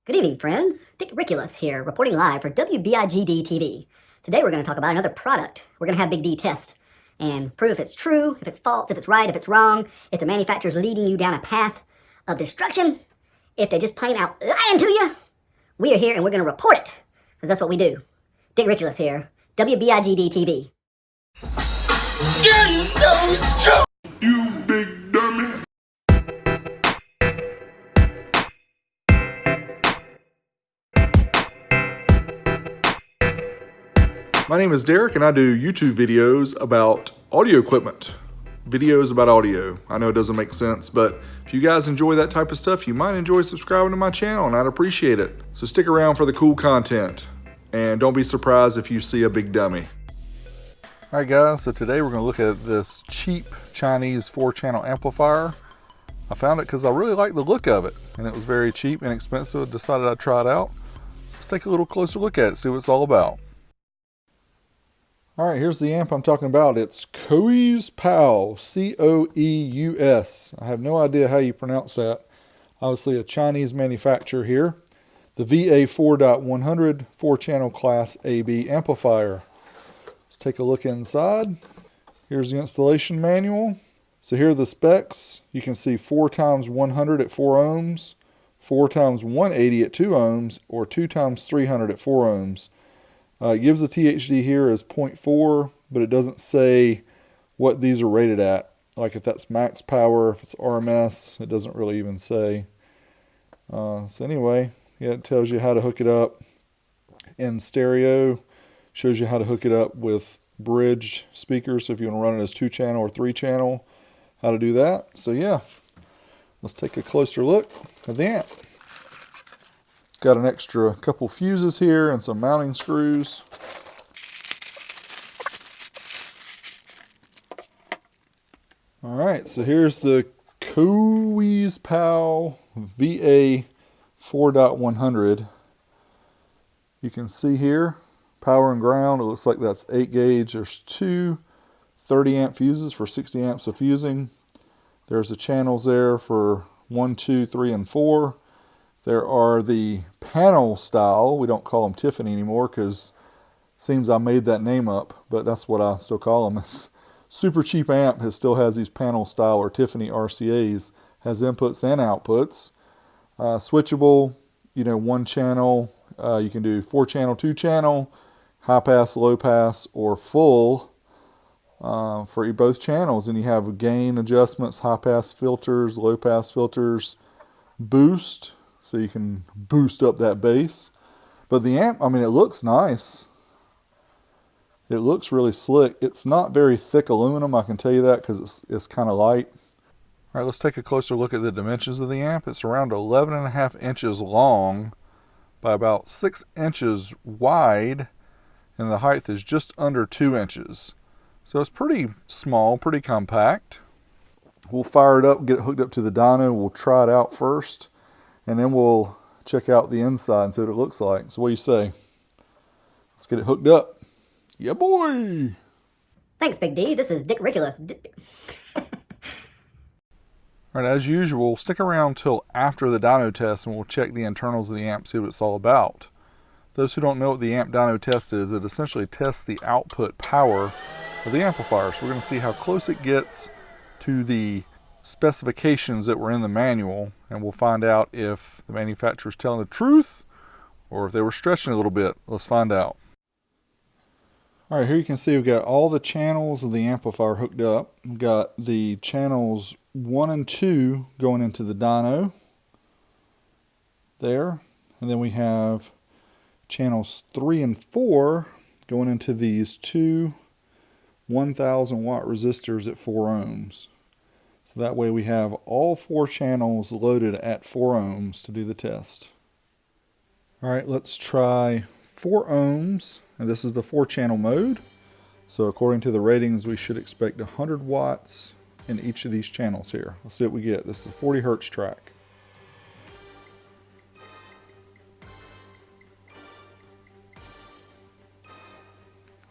Good evening, friends. Dereck Williston here, reporting live for WBIGD TV. Today we're going to talk about another product. We're going to have Big D test and prove if it's true, if it's false, if it's right, if it's wrong, if the manufacturer's leading you down a path of destruction, if they're just plain out lying to you. We are here and we're going to report it, because that's what we do. Dereck Williston here, WBIGD TV. Yeah, you know it's true. You big dummy. My name is Dereck and I do YouTube videos about audio equipment. Videos about audio. I know it doesn't make sense, but if you guys enjoy that type of stuff, you might enjoy subscribing to my channel and I'd appreciate it. So stick around for the cool content and don't be surprised if you see a big dummy. Alright guys, so today we're going to look at this cheap Chinese 4-channel amplifier. I found it because I really like the look of it and it was very cheap and inexpensive. I decided I'd try it out. So let's take a little closer look at it, see what it's all about. Alright, here's the amp I'm talking about. It's Coeus Pow, C-O-E-U-S. I have no idea how you pronounce that. Obviously a Chinese manufacturer here. The VA4.100 4-channel class AB amplifier. Let's take a look inside. Here's the installation manual. So here are the specs. You can see 4x100 at 4 ohms, 4x180 at 2 ohms, or 2x300 at 4 ohms. It gives the THD here as 0.4, but it doesn't say what these are rated at. Like if that's max power, if it's RMS, it doesn't really even say. So anyway, yeah, it tells you how to hook it up in stereo. Shows you how to hook it up with bridge speakers. So if you want to run it as 2-channel or 3-channel, how to do that. So yeah, let's take a closer look at the amp. Got an extra couple fuses here and some mounting screws. Alright, so here's the Coeus Pow VA4.100. You can see here, power and ground, it looks like that's 8 gauge. There's two 30 amp fuses for 60 amps of fusing. There's the channels there for 1, 2, 3, and 4. There are the panel style. We don't call them Tiffany anymore because it seems I made that name up, but that's what I still call them. It's super cheap amp. It still has these panel style or Tiffany RCAs. Has inputs and outputs. Switchable, 1 channel. You can do 4-channel, 2-channel, high pass, low pass, or full for both channels. And you have gain adjustments, high pass filters, low pass filters, boost. So you can boost up that bass. But the amp, it looks nice. It looks really slick. It's not very thick aluminum, I can tell you that, because it's kind of light. All right, let's take a closer look at the dimensions of the amp. It's around 11.5 inches long by about 6 inches wide, and the height is just under 2 inches. So it's pretty small, pretty compact. We'll fire it up, get it hooked up to the dyno. We'll try it out first. And then we'll check out the inside and see what it looks like. So what do you say? Let's get it hooked up. Yeah, boy! Thanks, Big D. This is Dereck Williston. Alright, as usual, stick around till after the dyno test and we'll check the internals of the amp, see what it's all about. Those who don't know what the amp dyno test is, it essentially tests the output power of the amplifier. So we're going to see how close it gets to the specifications that were in the manual, and we'll find out if the manufacturer's telling the truth or if they were stretching a little bit. Let's find out. Alright, here you can see we've got all the channels of the amplifier hooked up. We've got the channels 1 and 2 going into the dyno there, and then we have channels 3 and 4 going into these two 1000 watt resistors at 4 ohms. So that way we have all 4 channels loaded at 4 ohms to do the test. Alright, let's try 4 ohms, and this is the 4-channel mode. So according to the ratings, we should expect 100 watts in each of these channels here. Let's see what we get. This is a 40 hertz track.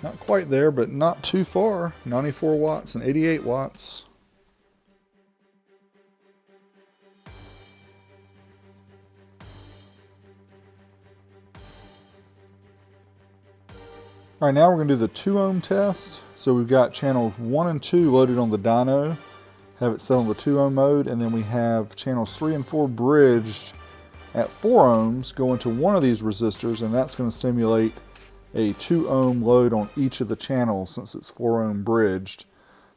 Not quite there, but not too far. 94 watts and 88 watts. All right, now we're going to do the 2 ohm test. So we've got channels 1 and 2 loaded on the dyno, have it set on the 2 ohm mode, and then we have channels 3 and 4 bridged at 4 ohms going to one of these resistors, and that's going to simulate a 2 ohm load on each of the channels since it's 4 ohm bridged.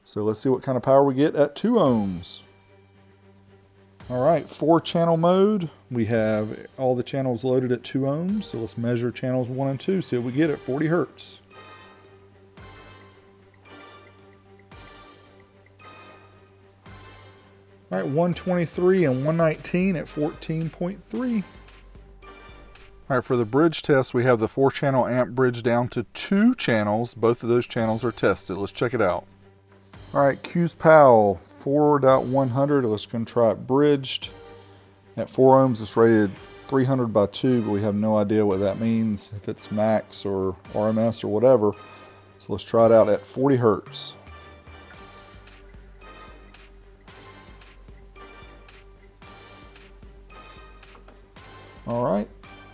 So let's see what kind of power we get at 2 ohms. All right, 4 channel mode. We have all the channels loaded at 2 ohms. So let's measure channels 1 and 2, see what we get at 40 hertz. All right, 123 and 119 at 14.3. All right, for the bridge test, we have the 4 channel amp bridge down to 2 channels. Both of those channels are tested. Let's check it out. All right, Coeus Pow VA4.100. Let's go and try it bridged. At 4 ohms, it's rated 300 by 2, but we have no idea what that means, if it's max or RMS or whatever. So let's try it out at 40 hertz. All right,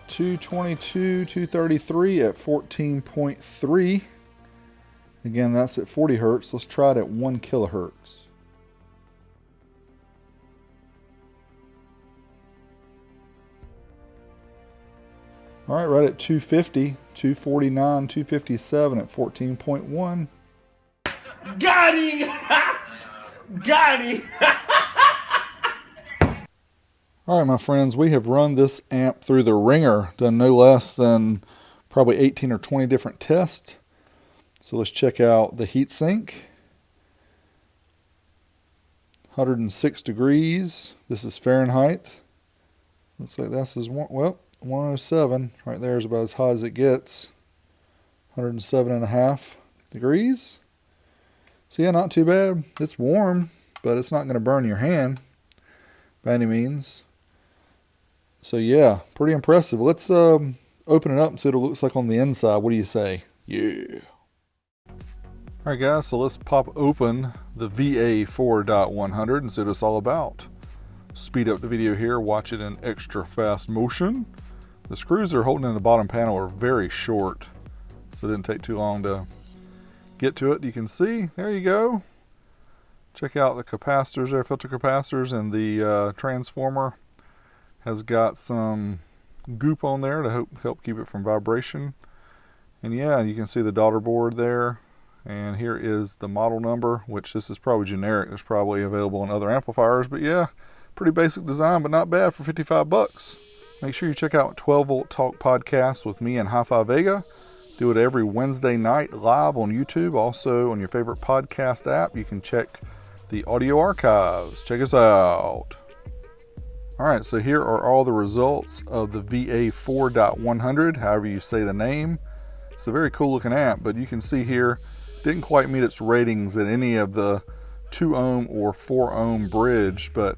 222, 233 at 14.3. Again, that's at 40 hertz. Let's try it at 1 kilohertz. All right, right at 250, 249, 257 at 14.1. Got him! Got him! All right, my friends, we have run this amp through the ringer, done no less than probably 18 or 20 different tests. So let's check out the heat sink. 106 degrees. This is Fahrenheit. Looks like this is 107. Right there is about as high as it gets. 107.5 degrees. So yeah, not too bad. It's warm, but it's not going to burn your hand by any means. So yeah, pretty impressive. Let's open it up and see what it looks like on the inside. What do you say? Yeah. Alright guys, so let's pop open the VA4.100 and see what it's all about. Speed up the video here, watch it in extra fast motion. The screws they're holding in the bottom panel are very short, so it didn't take too long to get to it. You can see, there you go. Check out the capacitors there, filter capacitors, and the transformer has got some goop on there to help keep it from vibration. And yeah, you can see the daughter board there. And here is the model number, which this is probably generic. It's probably available in other amplifiers, but yeah, pretty basic design, but not bad for 55 bucks. Make sure you check out 12 Volt Talk podcast with me and Hi-Fi Vega. Do it every Wednesday night live on YouTube. Also on your favorite podcast app, you can check the audio archives. Check us out. All right, so here are all the results of the VA4.100, however you say the name. It's a very cool looking amp, but you can see here, didn't quite meet its ratings at any of the 2 ohm or 4 ohm bridge, but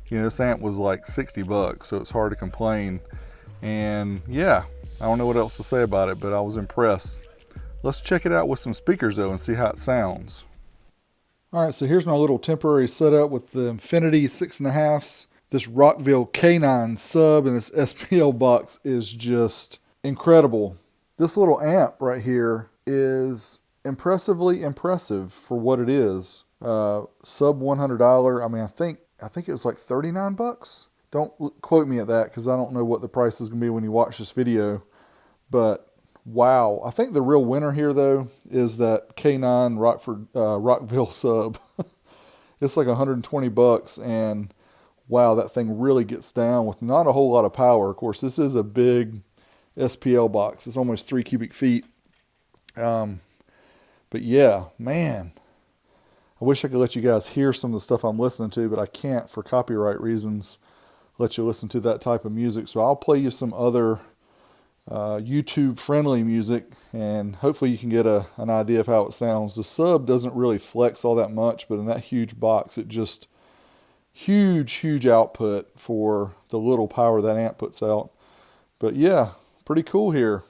you know, this amp was like 60 bucks, so it's hard to complain. And yeah, I don't know what else to say about it, but I was impressed. Let's check it out with some speakers though and see how it sounds. All right, so here's my little temporary setup with the Infinity 6.5s. This Rockville K9 sub and this SPL box is just incredible. This little amp right here is impressively impressive for what it is. Sub $100. I mean, I think it was like 39 bucks. Don't quote me at that because I don't know what the price is going to be when you watch this video. But wow, I think the real winner here though is that K9 Rockville sub. It's like 120 bucks, and wow, that thing really gets down with not a whole lot of power. Of course, this is a big SPL box. It's almost 3 cubic feet. But yeah, man, I wish I could let you guys hear some of the stuff I'm listening to, but I can't for copyright reasons let you listen to that type of music. So I'll play you some other YouTube friendly music, and hopefully you can get an idea of how it sounds. The sub doesn't really flex all that much, but in that huge box, it just huge output for the little power that amp puts out. But yeah, pretty cool here.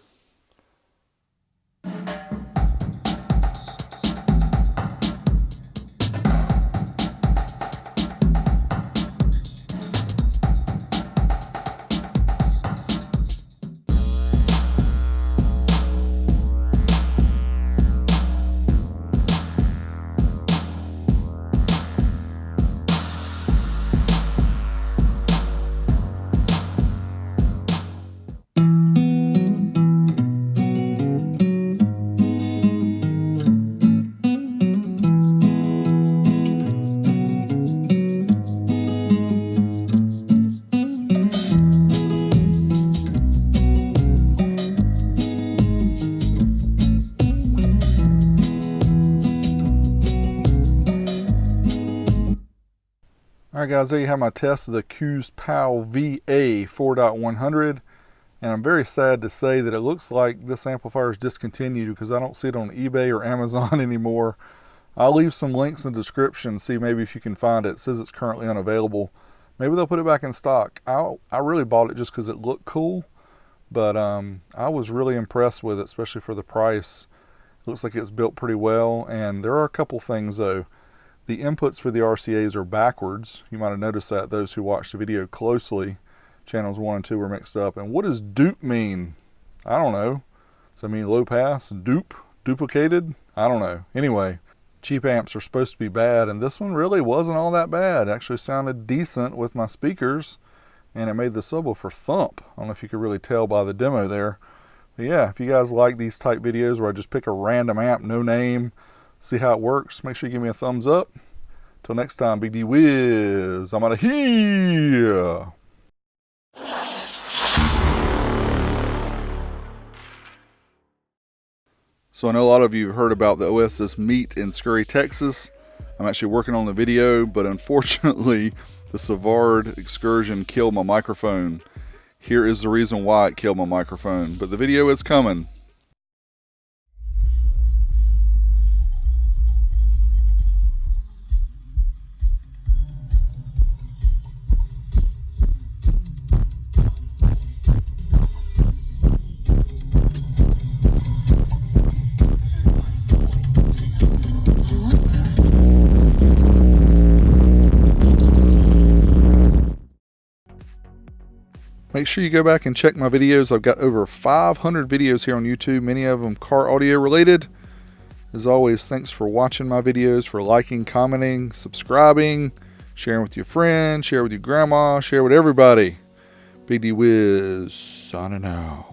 Alright guys, there you have my test of the Coeus Pow VA4.100. And I'm very sad to say that it looks like this amplifier is discontinued because I don't see it on eBay or Amazon anymore. I'll leave some links in the description, see maybe if you can find it. It says it's currently unavailable. Maybe they'll put it back in stock. I really bought it just because it looked cool, but I was really impressed with it, especially for the price. It looks like it's built pretty well, and there are a couple things though. The inputs for the RCAs are backwards. You might have noticed that, those who watched the video closely. Channels 1 and 2 were mixed up. And what does dupe mean? I don't know. Does that mean low pass? Dupe? Duplicated? I don't know. Anyway, cheap amps are supposed to be bad, and this one really wasn't all that bad. It actually sounded decent with my speakers, and it made the subwoofer thump. I don't know if you could really tell by the demo there. But yeah, if you guys like these type videos where I just pick a random amp, no name, see how it works, make sure you give me a thumbs up. Till next time, Big D Wiz, I'm out of here. So I know a lot of you have heard about the OSS meet in Scurry, Texas. I'm actually working on the video, but unfortunately, the Savard excursion killed my microphone. Here is the reason why it killed my microphone, but the video is coming. Make sure you go back and check my videos. I've got over 500 videos here on YouTube, many of them car audio related. As always, thanks for watching my videos, for liking, commenting, subscribing, sharing with your friends, share with your grandma, share with everybody. Big D Wiz, signing out.